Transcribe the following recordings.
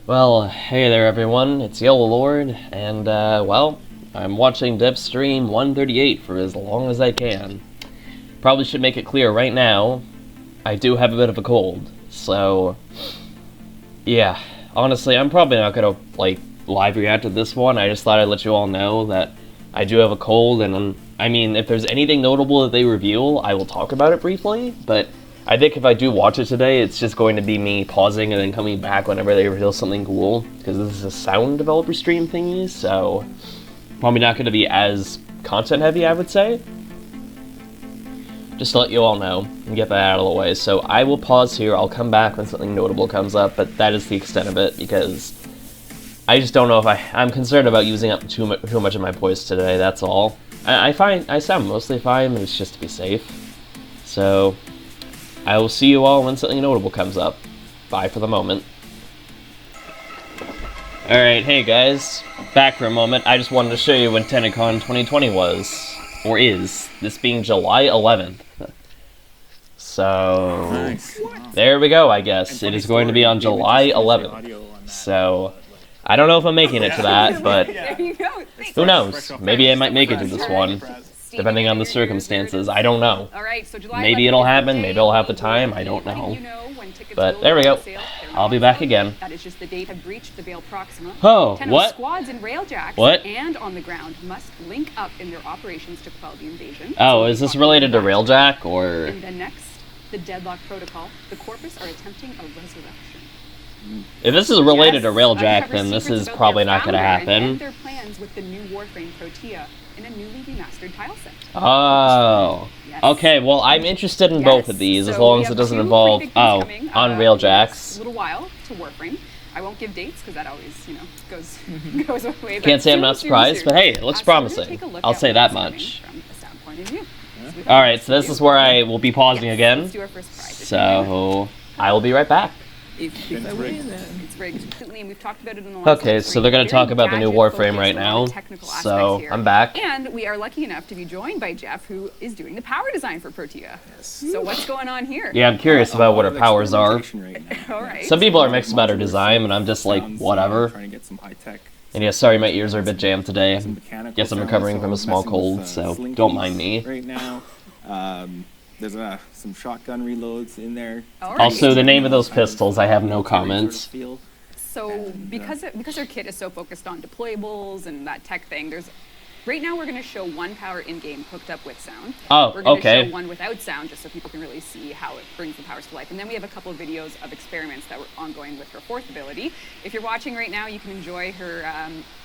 Well, hey there everyone, it's Yellowlord, and well, I'm watching Devstream 138 for as long as I can. Probably should make it clear right now, I do have a bit of a cold, so yeah, honestly, I'm probably not gonna, live react to this one. I just thought I'd let you all know that I do have a cold, and I mean, if there's anything notable that they reveal, I will talk about it briefly, but I think if I do watch it today, it's just going to be me pausing and then coming back whenever they reveal something cool, because this is a sound developer stream thingy, so probably not going to be as content heavy, I would say. Just to let you all know and get that out of the way. So I will pause here, I'll come back when something notable comes up, but that is the extent of it, because I just don't know if I'm concerned about using up too much of my voice today, that's all. I find I sound mostly fine, but it's just to be safe. So I will see you all when something notable comes up. Bye for the moment. Alright, hey guys. Back for a moment. I just wanted to show you when TennoCon 2020 was. Or is. This being July 11th. So Nice. there we go, I guess. It is going to be on July 11th. So I don't know if I'm making it to that, but who knows? Maybe I might make it to this one. Depending on the circumstances, I don't know. Maybe it'll happen, maybe I'll have the time, I don't know. But there we go. I'll be back again. That is just the date have breached the Vale Proxima. Oh, what? Squads and railjacks What? and on the ground must link up in their operations to quell the invasion. Oh, is this related to Railjack, or? And then next, the Deadlock Protocol. The Corpus are attempting a resurrection. If this is related to Railjack, then this is probably not going to happen. And their plans with the new Warframe Protea in a newly remastered tile set. Oh. Yes. Okay, well, I'm interested in both of these, as long as it doesn't involve, on Railjacks. A little while to Warframe. I won't give dates, because that always, goes away. Can't say I'm not surprised, but hey, it looks promising. I'll say that much. From a sound point of view. Alright, so this is where I will be pausing again. Let's do our first prize. So I will be right back. If I win, then. It's rigged completely, and we've talked about it in the last Okay, so they're going to talk about the new Warframe right now. So I'm back. And we are lucky enough to be joined by Jeff, who is doing the power design for Protea. Yes. So what's going on here? Yeah, I'm curious about what her powers are. All right. Some people are mixed about her design, and I'm just like, whatever. Trying to get some high tech. And yeah, sorry, my ears are a bit jammed today. Some mechanical Guess I'm sounds, recovering so from a small messing cold, with, so slinkies don't mind me. Right now, there's some shotgun reloads in there. All right. Also, the name of those pistols, I have no comments. So because our kit is so focused on deployables and that tech thing, right now we're going to show one power in-game hooked up with sound. Oh, we're going to okay. show one without sound, just so people can really see how it brings the powers to life. And then we have a couple of videos of experiments that were ongoing with her fourth ability. If you're watching right now, you can enjoy her.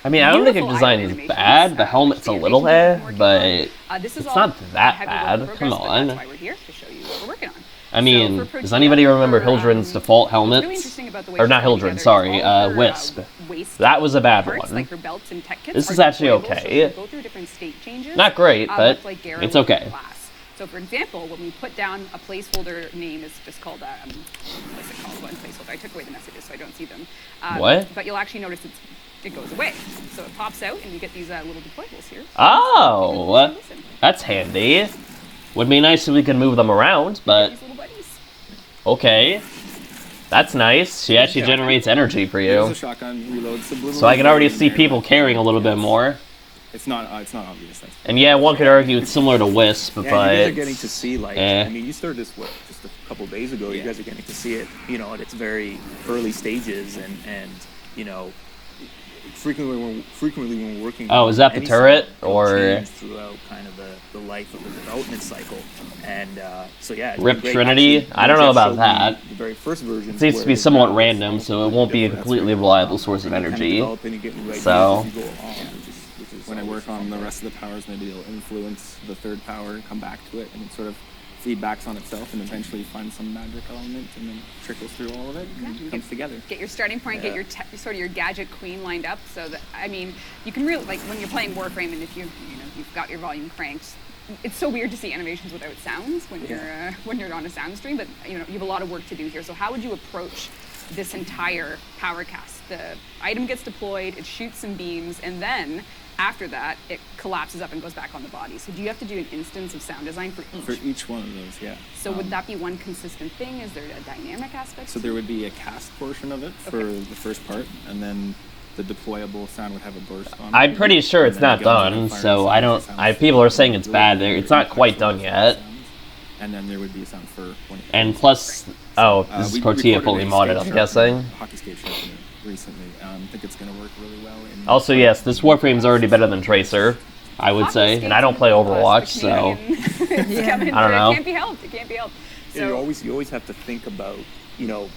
I mean, I don't think her beautiful design item is animations, bad. The helmet's a which little the animation eh, we're but working on. This is it's all not that heavy work in bad. progress, Come but on. That's why we're here, to show you what we're working on. I mean, So for does Protea, anybody remember for, Hildren's default really helmets? interesting about the way Or she's not put Hildren, together is sorry, all her, Wisp. waist That was a bad parts, one. like her belts and tech kits This are is actually deployable, so okay. she'll go through different state changes. Not great, but much like Gara it's would in okay. class. So for example, when we put down a placeholder name is just called, what's it called, one placeholder. I took away the messages so I don't see them. What? But you'll actually notice it goes away. So it pops out and you get these little deployables here. Oh, that's handy. Would be nice if we could move them around, but These little buddies. okay. That's nice. She actually generates energy for There's you. a shotgun reload. So I can already see people caring a little bit more. It's not obvious. That's And yeah, one could argue it's similar to Wisp, Yeah, but you guys are getting to see, eh. I mean, you started this, just a couple days ago. You guys are getting to see it, at its very early stages, and frequently when we're working. Oh, is that the any turret, sound, it'll or- change throughout kind of the life of the development cycle, and so yeah. it's Rip been great. Trinity? Actually, I don't know Jeff about showed me that. The very first version. It seems to be somewhat random, so it won't be a completely reliable source of energy. So- when I work on the rest of the powers, maybe it'll influence the third power, come back to it, and it sort of feedbacks on itself, and eventually find some magic element, and then trickles through all of it, and it comes together. Get your starting point, get your sort of your gadget queen lined up, so that, I mean, you can really, like when you're playing Warframe and if you've got your volume cranked, it's so weird to see animations without sounds when you're on a sound stream, but you have a lot of work to do here. So how would you approach this entire power cast? The item gets deployed, it shoots some beams, and then After that, it collapses up and goes back on the body. So do you have to do an instance of sound design for each? For each one of those, yeah. So would that be one consistent thing? Is there a dynamic aspect? So there would be a cast portion of it for the first part, and then the deployable sound would have a burst on it. I'm pretty sure it's And then not it goes into done, the so firing I sound don't. sounds People are for saying it's really bad. good It's not quite done yet. sounds. And then there would be a sound for when it And goes. plus, oh, this is we Tortilla recorded fully a modded, skate I'm sharpener, guessing. Hockey skate sharpener recently. I think it's going to work really well. Also, yes, this Warframe's already better than Tracer, I would say. And I don't play Overwatch, so I I don't know. It can't be helped. It can't be helped. Yeah, So you always have to think about,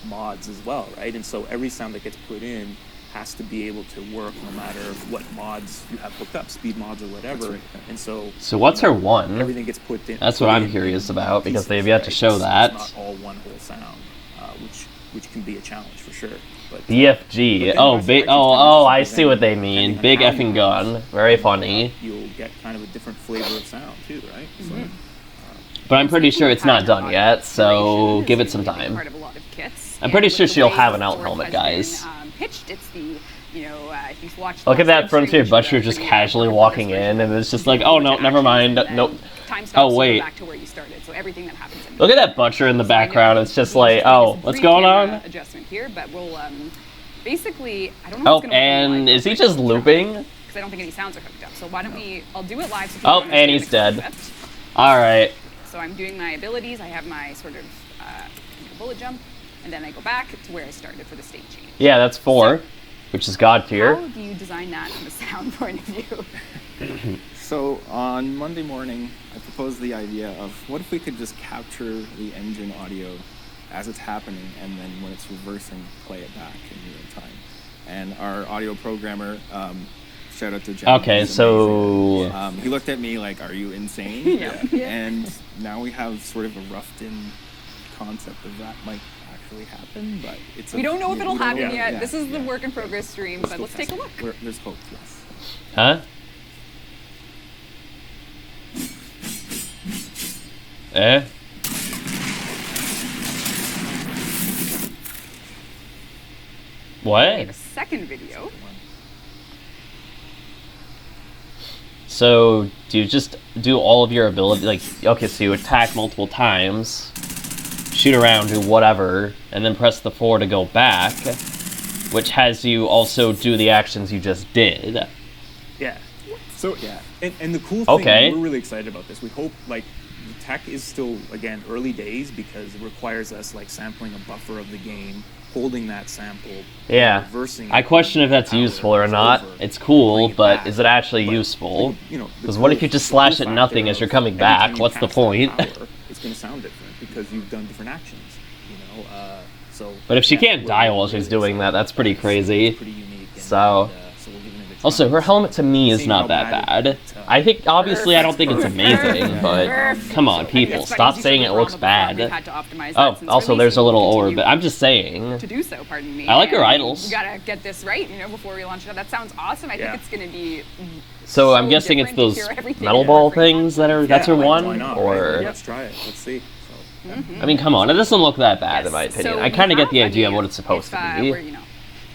mods as well, right? And so every sound that gets put in has to be able to work no matter what mods you have hooked up, speed mods or whatever. Right. And so what's her one? everything gets put in. That's what put I'm in curious in about, because pieces, they've yet to right? show It's that. not all one whole sound, which can be a challenge for sure. But BFG. But Oh, then big. also, Oh, I depending see what they on mean. how Big you effing mod gun. Very funny. you'll get kind of a different flavor of sound too, right? So, But I'm pretty sure it's not done yet, so duration give is it some gonna be a big time. part of a lot of kits. I'm pretty And sure with the she'll way have the an out sword helmet, has guys. been, pitched, it's the, if you've watched Look at that last Frontier Devstream, Butcher which is just a pretty casually important walking version in, of and it's just it, like, you oh go no, to never actions, mind. and then Nope. Time stops, Oh you go wait. back to where you started. So everything that happens in Look at that Butcher in the So I know background. It's just we like, need to make oh, this what's brief going camera on? Adjustment here, but we'll basically, I don't know. Oh, and is he just looping? Because I don't think any sounds are hooked up. So why don't we? I'll do it live. So Oh, people and understand he's the dead. concept. All right. So I'm doing my abilities. I have my sort of bullet jump, and then I go back to where I started for the state change. Yeah, that's 4, which is God tier. How do you design that from a sound point of view? So on Monday morning, I proposed the idea of what if we could just capture the engine audio as it's happening, and then when it's reversing, play it back in real time. And our audio programmer, shout out to John. Okay, he's so amazing. He looked at me like, "Are you insane?" Yeah. And now we have sort of a roughed-in concept of that might actually happen, but it's. We don't know if it'll we don't happen know. yet. Yeah, This is the yeah. work in progress stream, We're but still let's take a testing. look. There's hope. Yes. huh? Eh? We have What? a second video. So, do you just do all of your ability, like, okay, so you attack multiple times, shoot around, do whatever, and then press the 4 to go back, which has you also do the actions you just did. yeah. So yeah. And the cool thing, Okay. we're really excited about this. We hope, the tech is still, again, early days because it requires us, sampling a buffer of the game, holding that sample, Yeah. reversing I it question if that's when the useful power or is not. over, It's cool, bring it but back. is it actually But, useful? the Because what if you cool- just the slash cool at nothing factor as you're of coming every back? time you What's the cast that point? power, it's going to sound different because you've done different actions, so. But if she yeah, can't we're die while really she's doing that, excited that's pretty about this. crazy. It's pretty unique. And, So- so we're giving it a try. Also, her helmet to me is Seeing not how that bad bad. it- I think, obviously, I don't think it's amazing, but come on, I mean, people, it's funny, stop as you saying said it with looks Ronald before, we've bad. had to optimize that Oh, since also, release, there's a and little we'll orb, continue but I'm just saying. to do so, pardon me. I like her and idols. We gotta get this right, before we launch it out. That sounds awesome. I Yeah. think it's gonna be. So I'm guessing it's different to those hear everything metal in ball every things that are, that's her why one? not, Or, right? Let's try it. Let's see. So, I mean, come on, it doesn't look that bad in my Yes, opinion. so I kind of we get the have- idea I of mean, what it's supposed if, to we're, be.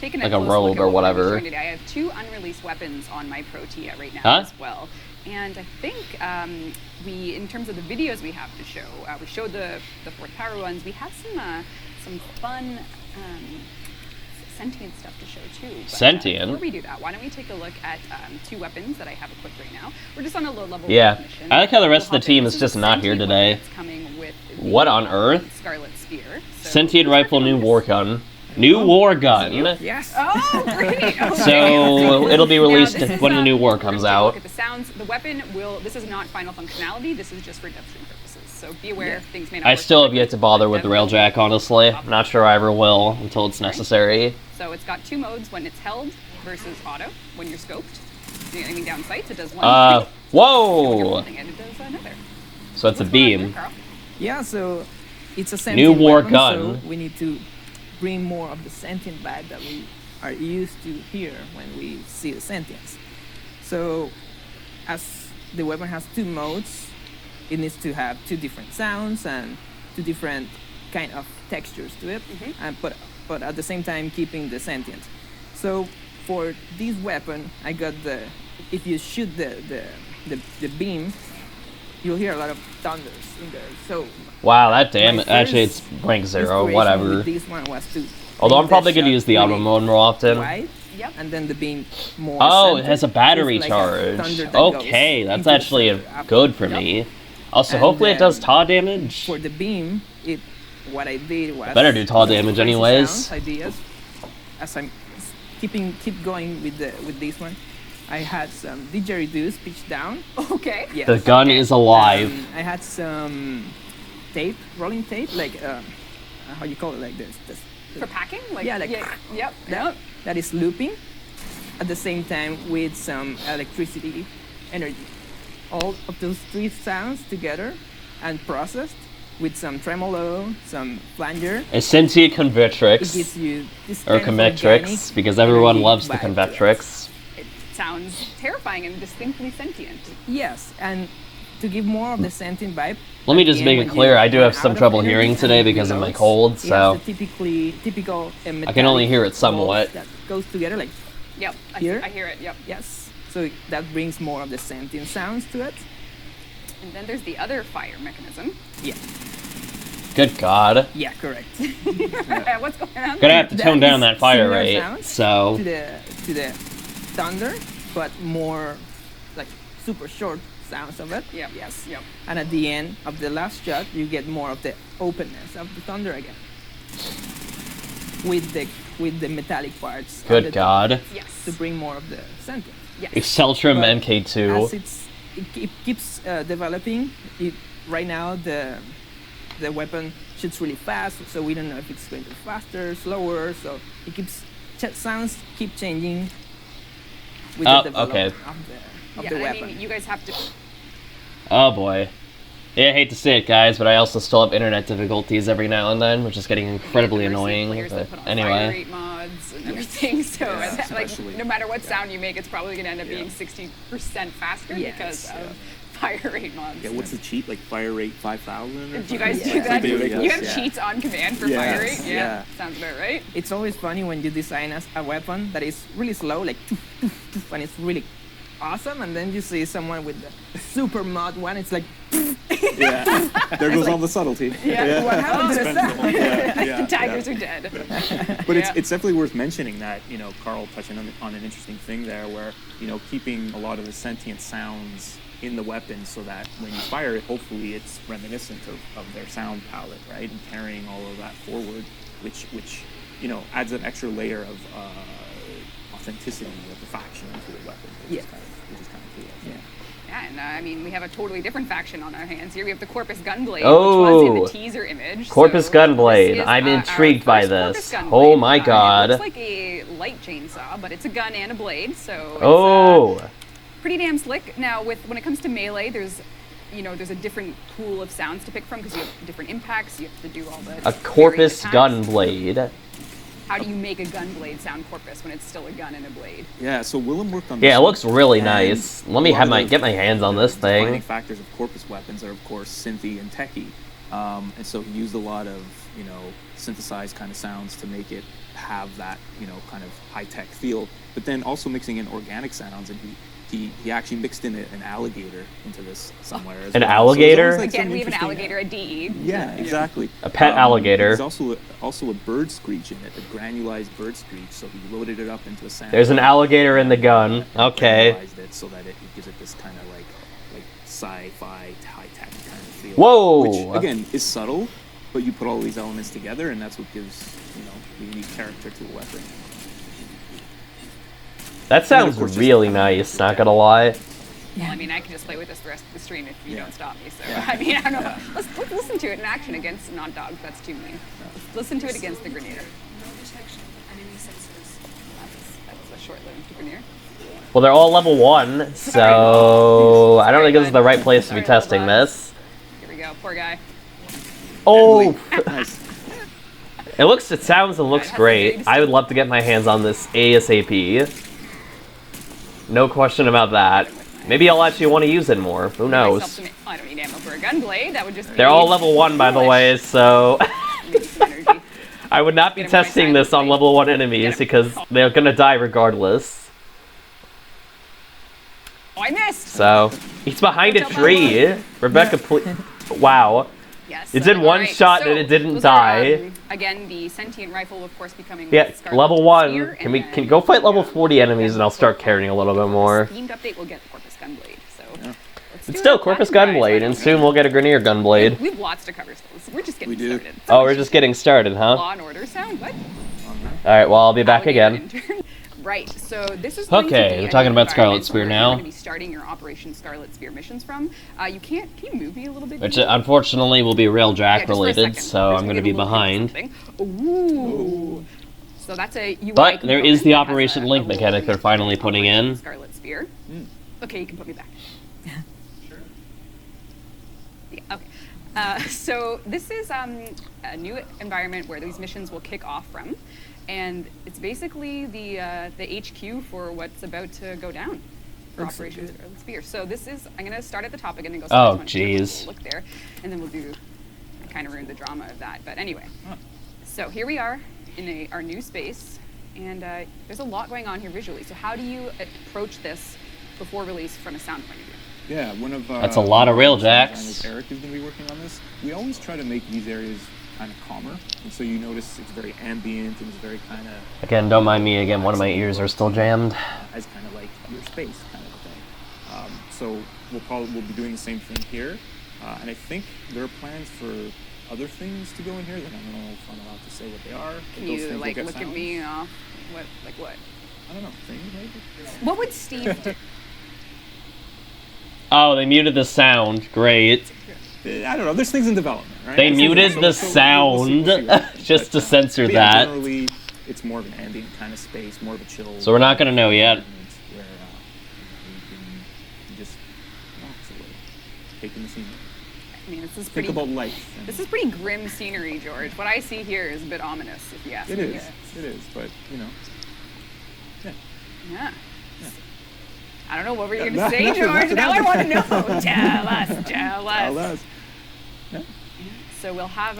taking Like a close robe look at or what we're whatever. showing today. I have 2 unreleased weapons on my Protea right now Huh? as well. And I think we, in terms of the videos we have to show, we showed the 4th power ones. We have some fun sentient stuff to show too. But, Sentient? before we do that, why don't we take a look at 2 weapons that I have equipped right now. We're just on a low level. Yeah. mission. I like how the rest We'll of the team hop in. is This just a not here sentient today. weapon that's coming with the, What on earth? Scarlet Spear. So Sentient who's rifle, working new on this? war gun. New war gun. Yes. Oh, great. Okay. So it'll be Now, released this is, when the new war we're gonna comes take a out. Look at the sounds. The weapon will. This is not final functionality. This is just for Devstream purposes. So be aware things may not. I work still have perfectly, yet to bother but with the definitely railjack, honestly. up. Not sure I ever will until it's necessary. So it's got 2 modes when it's held versus auto. When you're scoped, doing anything down sights, it does one thing. When you're Whoa! holding it, it does another. So it's a What's going on beam. there, Carl? Yeah, so it's a New sentient war weapon, gun. so we need to bring more of the sentient vibe that we are used to hear when we see the sentience. So as the weapon has 2 modes, it needs to have 2 different sounds and 2 different kind of textures to it, and but at the same time keeping the sentience. So for this weapon, I got the if you shoot the beam, you'll hear a lot of thunders in there. So Wow, that damage. my Actually, first it's rank 0, inspiration whatever. with this one was to Although I'm make probably the going to shot use the auto really mode more often. wide, Yep. and then the beam more. Oh, it centered. has a battery It's like a thunder charge. that goes Okay, that's into the actually center after. good for Yep. me. Also, And hopefully it does then TA damage. For the beam, what I did was Better do TA damage crazy anyways. sounds, ideas. As I'm keep going with this one, I had some didgeridoos pitched down. Okay. Yes. The gun is alive. I had some tape, rolling tape, like how you call it, like this. For packing? Like, Yeah, like yep. that, that is looping at the same time with some electricity energy. All of those three sounds together and processed with some tremolo, some flanger. Essentia It Convictrix. gives you this Or kind of Convictrix, organic because everyone energy loves the vibe to it. Convictrix. It sounds terrifying and distinctly sentient. Yes, and to give more of the sentient vibe. Let me at just the make end it when clear, you I do run have some out of trouble energy hearing and today it because of my reloads, cold, it has so the typical I can only hear it metallic somewhat. bolt that goes together like Yep. Here? I hear it. Yep. yes. So that brings more of the sentient sounds to it. And then there's the other fire mechanism. Yeah. Good God. Yeah, correct. What's going on? Gonna have to That tone down is that fire similar rate, sounds so... to the thunder, but more like super short sounds of it. Yep. Yes. Yep. And at the end of the last shot, you get more of the openness of the thunder again, with the metallic parts. on the Good top God. Yes. To bring more of the sentence. Yes. Exceltrum But MK2. As it keeps developing. Right now the weapon shoots really fast, so we don't know if it's going to be faster, slower. So it keeps sounds keep changing with Oh, the development okay. of Yeah. the I weapon. mean, you guys have to. Oh boy. Yeah, I hate to say it, guys, but I also still have internet difficulties every now and then, which is getting incredibly I've never seen annoying. players that But put on fire anyway. rate mods and everything, so Yeah, like especially. no matter what sound you make, it's probably going to end up Yeah. being 60% faster Yes, because yeah. of fire rate mods. Yeah, what's the cheat? Like fire rate 5,000? Do you guys Yeah. do that? Something You have ridiculous, yeah. cheats on command for Yes, fire rate? Yeah. yeah. Sounds about right. It's always funny when you design a weapon that is really slow, like and it's really awesome, and then you see someone with the super mod one. It's like, Yeah. There goes all the subtlety. Yeah. what happened to the sound? The tigers are dead. But Yeah. it's definitely worth mentioning that, Carl touching on an interesting thing there where, keeping a lot of the sentient sounds in the weapon so that when you fire it, hopefully it's reminiscent of their sound palette, right? And carrying all of that forward, which adds an extra layer of authenticity of the faction into the weapon, which is kind of cool. Yeah. Yeah, and I mean, we have a totally different faction on our hands here. We have the Corpus Gunblade, Oh. which was in the teaser image. Corpus So Gunblade. this is, I'm our intrigued by first this. Corpus Gunblade. Oh my God. It looks like a light chainsaw, but it's a gun and a blade, so it's Oh! pretty damn slick. Now, when it comes to melee, there's a different pool of sounds to pick from because you have different impacts. You have to do all the A varying Corpus attacks. Gunblade. How do you make a gunblade sound Corpus when it's still a gun and a blade? Yeah, so Willem worked on this Yeah, it one. looks really And nice. Let a me lot have of the get my hands on this defining thing. factors of Corpus weapons are, of course, synthy and techy. And so he used a lot of, synthesized kind of sounds to make it have that, kind of high-tech feel. But then also mixing in organic sounds, and he actually mixed in an alligator into this somewhere. As An well. alligator? So there's, like, Again, some we have an interesting- alligator, a DE. Yeah, exactly. A pet alligator. There's also a bird screech in it, a granulized bird screech. So he loaded it up into a sound. There's an alligator in the gun. Okay. Granulized it so that it gives it this kind of like sci-fi high-tech kind of feel. Whoa! Which again is subtle, but you put all these elements together, and that's what gives the unique character to a weapon. That sounds course, just really having nice, it not gonna lie. Well, I mean, I can just play with this the rest of the stream if you Yeah. don't stop me. So, Yeah. I mean, I don't know. Yeah. Let's listen to it in action against non-dogs. That's too mean. Let's listen to it against the Grenier. No detection of enemy sensors. That's a short-lived Grenier. Well, they're all level 1, so I don't think this is the right place to be Sorry, testing little this. Here we go. Poor guy. Oh! Nice. It sounds and looks great. I would love to get my hands on this ASAP. No question about that. Maybe I'll actually want to use it more. Who knows? Myself to I don't need ammo for a gunblade. That would just They're all level 1, by the way, so energy. I would not be Get 'em right testing side this on way. level 1 enemies Get 'em. because they're gonna die regardless. Oh, I missed. So he's behind a tree. Rebecca, wow. Yes. It did one alright, shot so and it didn't those are, die. again, the sentient rifle, of course, becoming Yeah, Scarlet level 1. Spear, Can and we then, go fight level 40 enemies and I'll start caring a little bit more. Themed update, we'll get the Corpus Gunblade. So let's It's do still it. Corpus Platinum prize, Gunblade, why and don't soon we? we'll get a Grenier Gunblade. We have lots to cover still. We're just getting We do. started. Oh, we're just getting started, huh? Law and Order sound? What? Alright, well, I'll be back Alligator again. intern. Right, so this is going to Okay, be we're a talking new about Scarlet environment Spear where now. You're going to be starting your Operation Scarlet Spear missions from. Can you move me a little bit? Which Dean? unfortunately will be Railjack Yeah, just for a related, second. so We're I'm just going to be give a little hint behind. of something. Ooh. So that's a UI But there is component the that has Operation a Link little mechanic they're finally putting Operation in. Scarlet Spear. Okay, you can put me back. Yeah, okay. So this is a new environment where these missions will kick off from, and it's basically the HQ for what's about to go down for Looks so Operation good. Scarlet Spear. So this is, I'm going to start at the top again and go. Oh, Scarlet Spear, jeez. Look there, and then we'll do kind of ruin the drama of that. But anyway, so here we are in our new space, and there's a lot going on here visually. So how do you approach this before release from a sound point of view? Yeah, one of That's a lot of rail jacks. designers, Eric is going to be working on this. We always try to make these areas kind of calmer, and so you notice it's very ambient and it's very kind of Again, don't mind me again, one of my ears are still jammed. as kind of like your space kind of a thing. So we'll be doing the same thing here, and I think there are plans for other things to go in here that I don't know if I'm allowed to say what they are. but Can those you things will like get look at sounds. me off? What like what? I don't know, things maybe. What would Steve do? Oh, they muted the sound. Great. I don't know. There's things in development, right? They So- muted so- the so we'll see sound what- just to but, censor but yeah, that. Generally, it's more of an ambient kind of space, more of a chill. So we're not gonna know yet. environment Where you can just relax a little, taking the scenery. I mean, this is Think pretty. about life. and- This is pretty grim scenery, George. What I see here is a bit ominous, if you ask It me. is. It is. But you know. Yeah. Yeah. I don't know what were you Yeah, going to say, nothing, George. nothing, Now I nothing. want to know. Tell us. Tell Well, us. that's. So we'll have,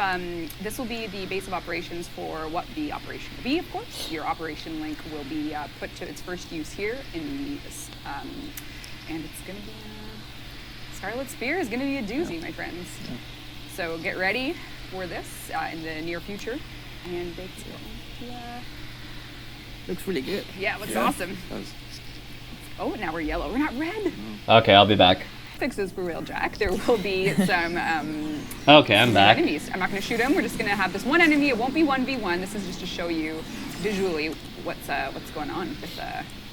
this will be the base of operations for what the operation will be, of course. Your operation link will be put to its first use here in the, and it's going to be, Scarlet Spear is going to be a doozy, my friends. So get ready for this in the near future. And it's going to be, Looks really good. yeah, it looks Yeah. awesome. Oh, now we're yellow. We're not red. Okay, I'll be back. Fixes for Railjack. There will be some Okay, I'm back. enemies. I'm not going to shoot them. We're just going to have this one enemy. It won't be 1v1. This is just to show you visually what's going on with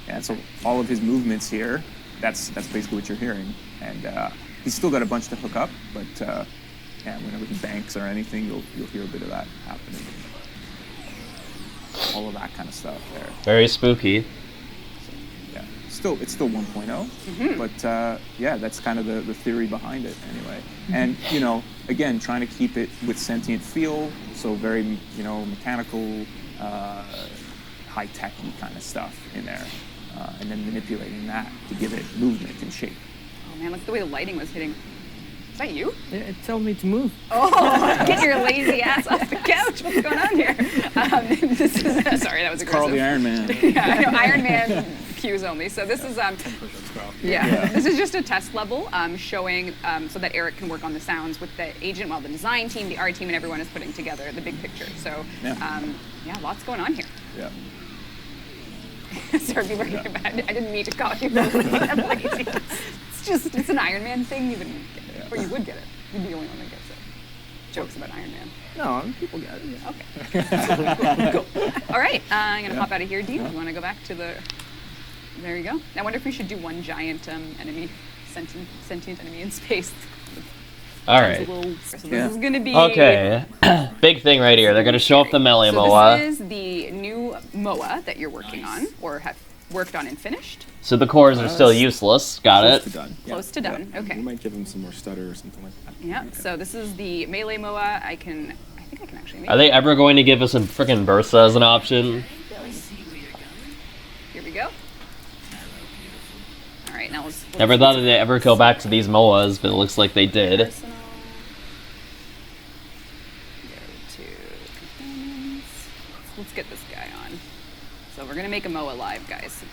Yeah. So all of his movements here, that's basically what you're hearing, and he's still got a bunch to hook up, but yeah, whenever he banks or anything, you'll hear a bit of that happening. All of that kind of stuff there. Very spooky. Yeah, it's still 1.0, but yeah, that's kind of the theory behind it anyway. And you know, again, trying to keep it with sentient feel, so very mechanical, high techy kind of stuff in there, and then manipulating that to give it movement and shape. Oh man, look at the way the lighting was hitting. Is that you? Yeah, it tells me to move. Oh, get your lazy ass off the couch. What's going on here? This is sorry, that was aggressive. Carl the Iron Man. Yeah, I know, Iron Man cues only. So this is this is just a test level showing so that Eric can work on the sounds with the agent, while the design team, the art team, and everyone is putting together the big picture. So yeah, lots going on here. Yeah. Sorry, people are getting bad. I didn't mean to call you lazy. It's an Iron Man thing. You wouldn't get it, or you would get it. You'd be the only one that gets it. Jokes about Iron Man. No, people got it. Yeah. Okay. Cool. All right, I'm gonna hop out of here. Dean, you want to go back to the? There you go. I wonder if we should do one giant enemy, sentient enemy in space. All It's right. a little- so Yeah. This is gonna be. Okay. Big thing right here. They're gonna show off the melee So MOA. this is the new MOA that you're working on, or have worked on and finished. So the cores are still useless. Got Close to it. done. Close to done. Okay. We might give him some more stutter or something like that. Yeah. So this is the melee MOA. I think I can actually make. Are they ever going to give us a frickin' Bursa as an option? Here we go. All right, now let's. Never thought that they'd ever go back to these MOAs, but it looks like they did. Personal. Go to companions. Let's get this guy on. So we're gonna make a MOA live, guys.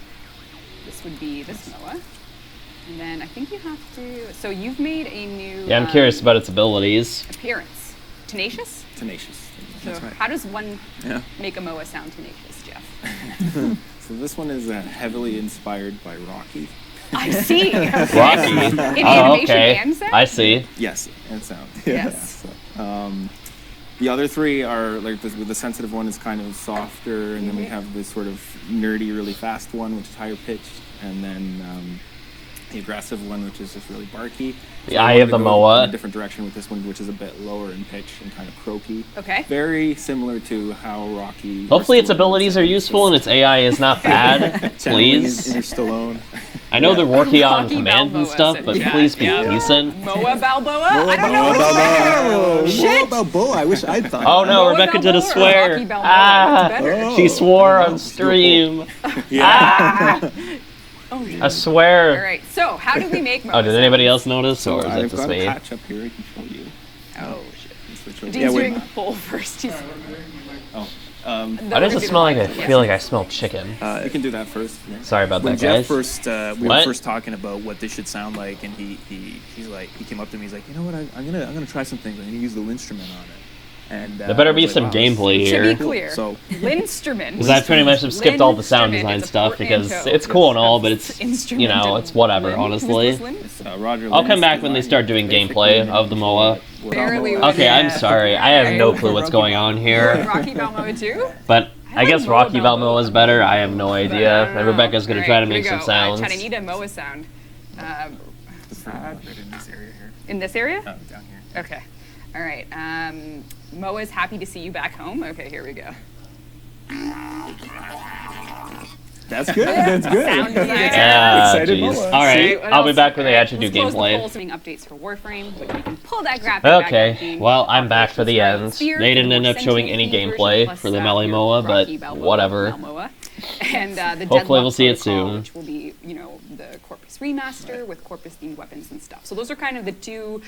This would be this MOA. And then I think you have to. So you've made a new. Yeah, I'm curious about its abilities. Appearance. Tenacious. Tenacious. So That's right. how does one Yeah. make a Moa sound tenacious, Jeff? So this one is heavily inspired by Rocky. I see. Rocky. In Oh, animation okay. and sound? I see. Yes, and sound. Yes. The other three are like the sensitive one is kind of softer, and then we have this sort of nerdy, really fast one, which is higher pitched, and then the aggressive one, which is just really barky. The I Eye wanted of the to go Moa. in a different direction with this one, which is a bit lower in pitch and kind of croaky. Okay. Very similar to how Rocky. Hopefully its abilities are useful and its AI is not bad. Please. Inner Stallone. I know they're working on Rocky command and Balboa stuff, said but yeah, please be yeah. decent. Moa Balboa? I don't know. Shit. Balboa. I wish I'd thought. Oh no, Moa Rebecca did a Balboa or swear. Rocky Balboa? Ah, What's better? she swore on stream. Yeah. Oh, I All swear. right. So how do we make Moa? Oh, did anybody else notice, or is it I've just got me? a patch up here. I can show you. Oh shit. Switch over. Dean's wait. doing full first. He's. Oh. Why does it smell like I feel like I smell chicken? You can do that first. Yeah. Sorry about When that, Jeff guys. first, we What? were first talking about what this should sound like, and he's like, he came up to me, he's like, you know what, I'm gonna try some things. I'm gonna use the instrument on it. And There better I be was some like, wow, gameplay To here. be clear, So Linstrument. Because I pretty much have skipped all the sound Linstrument design is a stuff because portmanteau it's cool and all, but of it's, instrument you know, and it's whatever, Lin. honestly. Who's this Lin? Roger I'll come Lynn's back when they design start doing basically gameplay of the Moa. Barely Okay, I'm Yeah. sorry. I have no clue what's going on here. Rocky Balboa too? But I like guess Moa Rocky Balboa. Balboa is better. I have no But I idea. don't And know. Rebecca's going to All try right, to here make we some go. sounds. Chad, I need a Moa sound. Right in this area here. In this area? Down here. Okay. All right. Moa's happy to see you back home. Okay, here we go. That's good. That's good. Sound designer. Yeah, Excited jeez. Moa. All right, What I'll be else? back when they All right, actually do let's close the gameplay. poll, sending updates for Warframe, but you can pull that graphic back up, Okay, Dean. well, I'm back for the Operations end. Sphere, They didn't the end more up showing any sentient version, gameplay plus, for the your Melee Moa, but Rocky Balboa whatever. Balboa. And the Hopefully Deadlock we'll see it Protocol, soon. Which will be, you know, the Corpus remaster with Corpus-themed weapons and stuff. So those are kind of the two.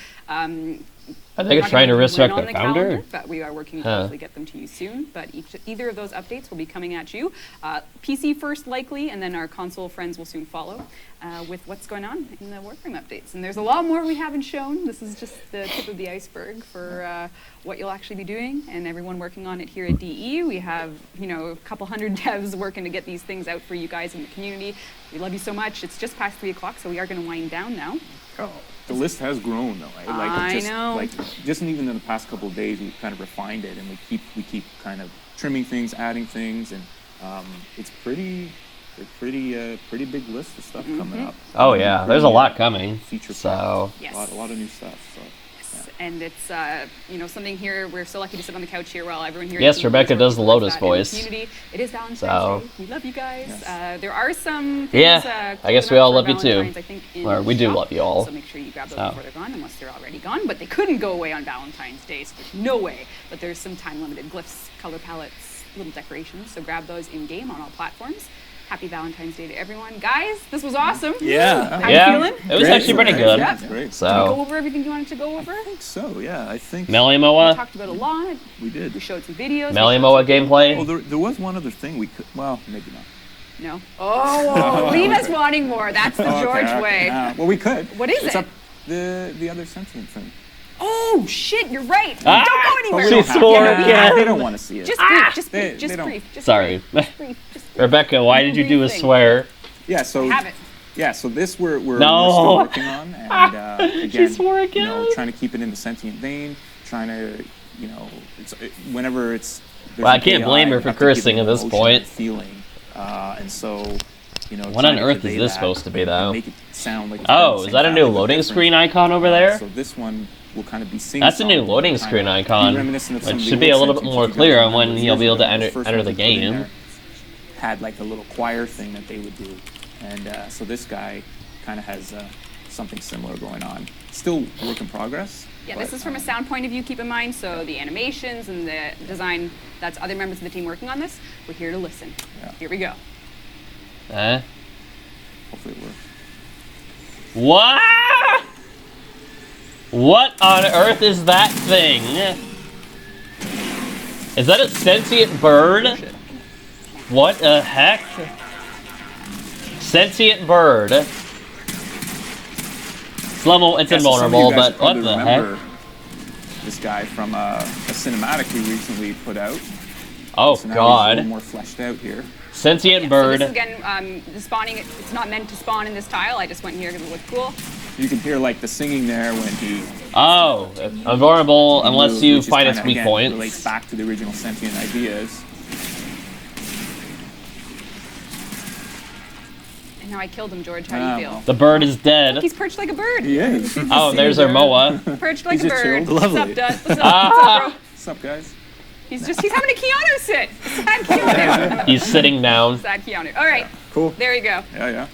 Are they not trying to gonna be resurrect on the the founder? calendar, but we are working to Huh. hopefully get them to you soon. But either of those updates will be coming at you. PC first, likely, and then our console friends will soon follow with what's going on in the Warframe updates. And there's a lot more we haven't shown. This is just the tip of the iceberg for what you'll actually be doing, and everyone working on it here at DE. We have, you know, a couple hundred devs working to get these things out for you guys in the community. We love you so much. It's just past 3 o'clock, so we are going to wind down now. Oh, the list has grown though. Like I just, know. Like just even in the past couple of days, we've kind of refined it, and we keep kind of trimming things, adding things, and it's pretty big list of stuff coming up. Oh yeah, there's a lot coming. Feature So Yes. a lot of new stuff. So And it's you know, something here. We're so lucky to sit on the couch here while everyone here. Yes, is Rebecca working does the towards Lotus that in the voice. community. It is Valentine's So- Day. We love you guys. Yes. There are some things, Yeah, I guess coming we up all for love you too. Valentine's, I think, in Or we the do shop. love you all. So make sure you grab those So. before they're gone, unless they're already gone. But they couldn't go away on Valentine's Day, so there's no way. But there's some time-limited glyphs, color palettes, little decorations. So grab those in game on all platforms. Happy Valentine's Day to everyone, guys. This was awesome. Yeah. How yeah, you feeling? it was actually pretty good. Yeah. great. Go So over everything you wanted to go over. I think so. Yeah, I think Melee We Moa, talked about a lot. we did. We showed some videos. we Melee showed Moa some gameplay. Oh, there was one other thing we could. Well, maybe not. No. Oh, leave us wanting more. That's the George Okay, way. well, we could. What is it's it? Up the other sentient thing. Oh shit, you're right. Ah! Don't go But anywhere. we don't She have swore to. again. They don't want to see it. Just brief. Just They- brief. Just they don't. brief. Just Sorry. brief. Just brief. Just brief. Rebecca, why did you do a Moving. swear? Yeah, so I have it. yeah, so this we're No. still working on, and again, swore you know, again. trying to keep it in the sentient vein, trying to, you know, whenever it's. there's Well, I an can't AI, blame her you for have to give cursing it at this emotion point. and feeling, and so, you know. What trying on to earth is convey this that supposed to be, and though? Make it sound like. It's Oh, part of is the that a same new family, but loading different. screen icon over there? So this one will kind of be sing. That's a new loading screen icon, which should be a little bit more clear on when you'll be able to enter the game. Had like a little choir thing that they would do, and so this guy kind of has something similar going on. Still work in progress. Yeah, but, this is from a sound point of view, keep in mind. So the animations and the design, that's other members of the team working on this. We're here to listen. Yeah. Here we go. Hopefully it works. What? What on earth is that thing? Is that a sentient bird? What the heck? Sentient bird. It's invulnerable, but what the heck? This guy from a cinematic we recently put out. Oh So now he's a god. little more fleshed out here. Sentient So bird. this is again, the spawning, it's not meant to spawn in this tile. I just went here because it looked cool. You can hear like the singing there when he Oh, invulnerable unless moves, you which is find its kinda, weak again, points. relates back to the original sentient ideas. And now I killed him, George. How do you feel? Well. The bird is dead. He's perched like a bird. He is. Oh, there's our Moa. Perched like He's a just bird. chilled. What's Lovely. up, Dud? What's up, bro? What's up, guys? He's having a Keanu sit. Sad Keanu. He's sitting down. Sad Keanu. All right. Cool. There you go. Yeah.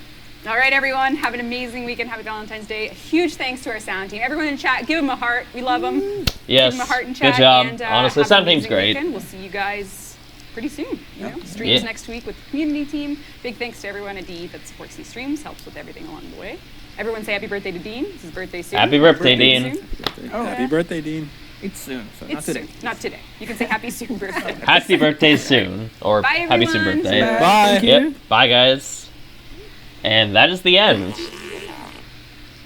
All right, everyone. Have an amazing weekend. Happy Valentine's Day. A huge thanks to our sound team. Everyone in chat, give them a heart. We love them. Yes. Give them a heart in chat. Good job. And, Honestly, have sound an team's amazing great. weekend. We'll see you guys pretty soon. You know, streams Yeah. next week with the community team. Big thanks to everyone at DE that supports these streams, helps with everything along the way. Everyone say happy birthday to Dean. It's his birthday soon. Happy birthday, Dean. Soon. Oh, happy birthday, Dean. It's soon, so It's not today. soon. Not today. You can say happy soon birthday. Happy birthday soon. Or Bye, happy soon everyone. birthday. Bye. Yep. Bye, guys. And that is the end.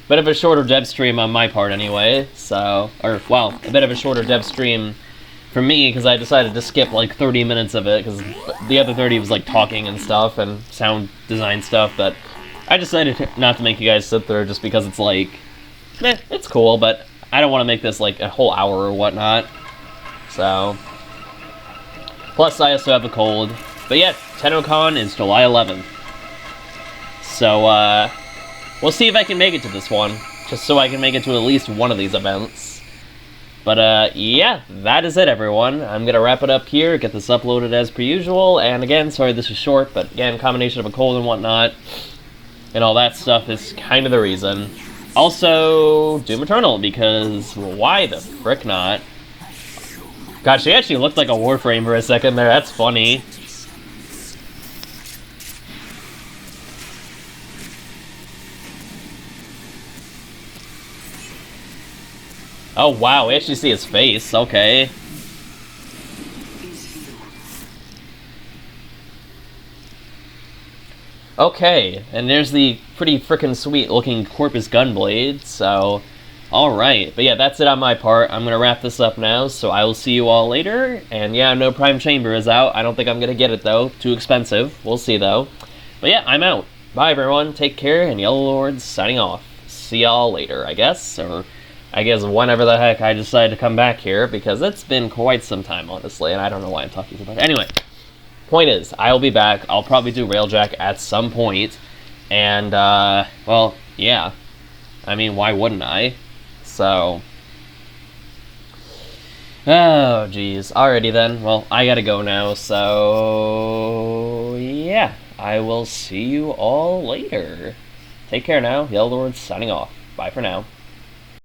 Bit of a shorter dev stream on my part anyway, so... Or, well, a bit of a shorter dev stream for me, because I decided to skip like 30 minutes of it, because the other 30 was like talking and stuff, and sound design stuff, but I decided not to make you guys sit there just because it's like... it's cool, but I don't want to make this like a whole hour or whatnot. So... Plus, I also have a cold. But yeah, TennoCon is July 11th. So, we'll see if I can make it to this one, just so I can make it to at least one of these events. But, yeah, that is it, everyone. I'm gonna wrap it up here, get this uploaded as per usual, and again, sorry this is short, but again, combination of a cold and whatnot, and all that stuff is kind of the reason. Also, Doom Eternal, because why the frick not? God, she actually looked like a Warframe for a second there, that's funny. Oh wow, we actually see his face, okay. Okay, and there's the pretty frickin' sweet looking Corpus Gunblade, so... Alright, but yeah, that's it on my part. I'm gonna wrap this up now, so I will see you all later. And yeah, no Prime Chamber is out. I don't think I'm gonna get it though. Too expensive. We'll see though. But yeah, I'm out. Bye everyone, take care, and Yellowlord signing off. See y'all later, I guess, or... I guess whenever the heck I decide to come back here, because it's been quite some time, honestly, and I don't know why I'm talking about it. Anyway, point is, I'll be back. I'll probably do Railjack at some point, and, well, yeah. I mean, why wouldn't I? So... Oh, jeez. Alrighty then. Well, I gotta go now, so... Yeah. I will see you all later. Take care now. Yellowlord signing off. Bye for now.